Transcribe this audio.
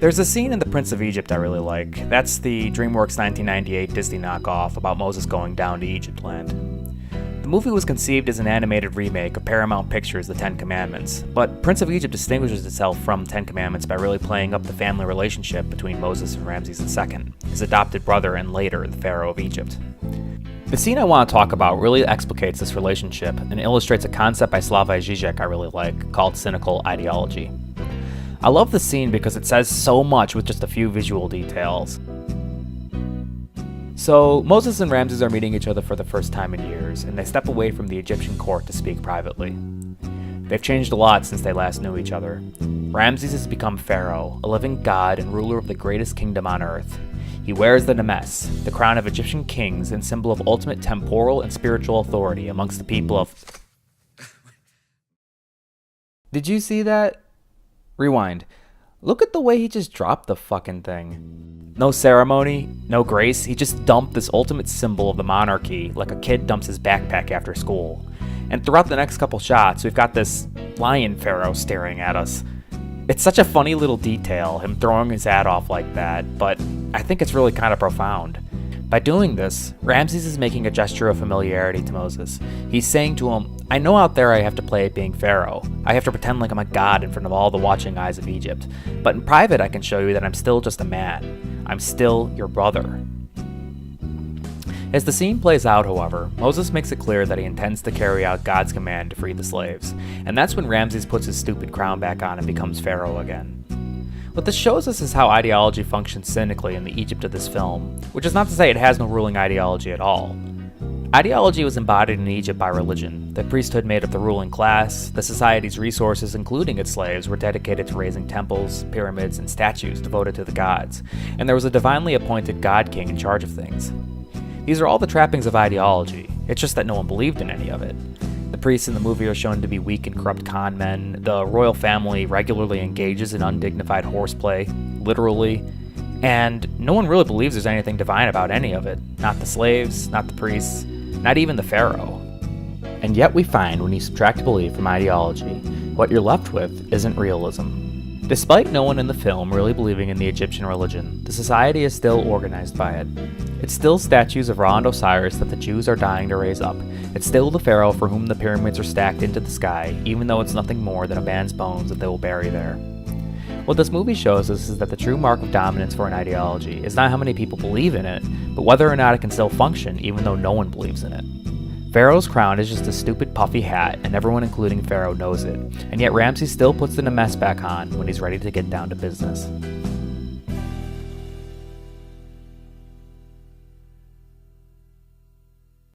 There's a scene in The Prince of Egypt I really like. That's the Dreamworks 1998 Disney knockoff about Moses going down to Egypt land. The movie was conceived as an animated remake of Paramount Pictures' The Ten Commandments, but Prince of Egypt distinguishes itself from Ten Commandments by really playing up the family relationship between Moses and Ramses II, his adopted brother and later the Pharaoh of Egypt. The scene I want to talk about really explicates this relationship and illustrates a concept by Slavoj Žižek I really like, called Cynical ideology. I love the scene because it says so much with just a few visual details. So, Moses and Ramses are meeting each other for the first time in years, and they step away from the Egyptian court to speak privately. They've changed a lot since they last knew each other. Ramses has become pharaoh, a living god and ruler of the greatest kingdom on earth. He wears the Nemes, the crown of Egyptian kings and symbol of ultimate temporal and spiritual authority amongst the people of... Did you see that? Rewind. Look at the way he just dropped the fucking thing. No ceremony, no grace, he just dumped this ultimate symbol of the monarchy like a kid dumps his backpack after school. And throughout the next couple shots, we've got this lion pharaoh staring at us. It's such a funny little detail, him throwing his hat off like that, but I think it's really kind of profound. By doing this, Ramses is making a gesture of familiarity to Moses. He's saying to him, I know out there I have to play at being pharaoh. I have to pretend like I'm a god in front of all the watching eyes of Egypt. But in private I can show you that I'm still just a man. I'm still your brother. As the scene plays out, however, Moses makes it clear that he intends to carry out God's command to free the slaves. And that's when Ramses puts his stupid crown back on and becomes pharaoh again. What this shows us is how ideology functions cynically in the Egypt of this film, which is not to say it has no ruling ideology at all. Ideology was embodied in Egypt by religion. The priesthood made up the ruling class, the society's resources, including its slaves, were dedicated to raising temples, pyramids, and statues devoted to the gods, and there was a divinely appointed god-king in charge of things. These are all the trappings of ideology, it's just that no one believed in any of it. The priests in the movie are shown to be weak and corrupt con men. The royal family regularly engages in undignified horseplay, literally, and no one really believes there's anything divine about any of it. Not the slaves, not the priests, not even the pharaoh. And yet we find when you subtract belief from ideology, what you're left with isn't realism. Despite no one in the film really believing in the Egyptian religion, the society is still organized by it. It's still statues of Ra and Osiris that the Jews are dying to raise up. It's still the pharaoh for whom the pyramids are stacked into the sky, even though it's nothing more than a man's bones that they will bury there. What this movie shows us is that the true mark of dominance for an ideology is not how many people believe in it, but whether or not it can still function even though no one believes in it. Pharaoh's crown is just a stupid puffy hat, and everyone including Pharaoh knows it, and yet Ramses still puts the Nemes back on when he's ready to get down to business.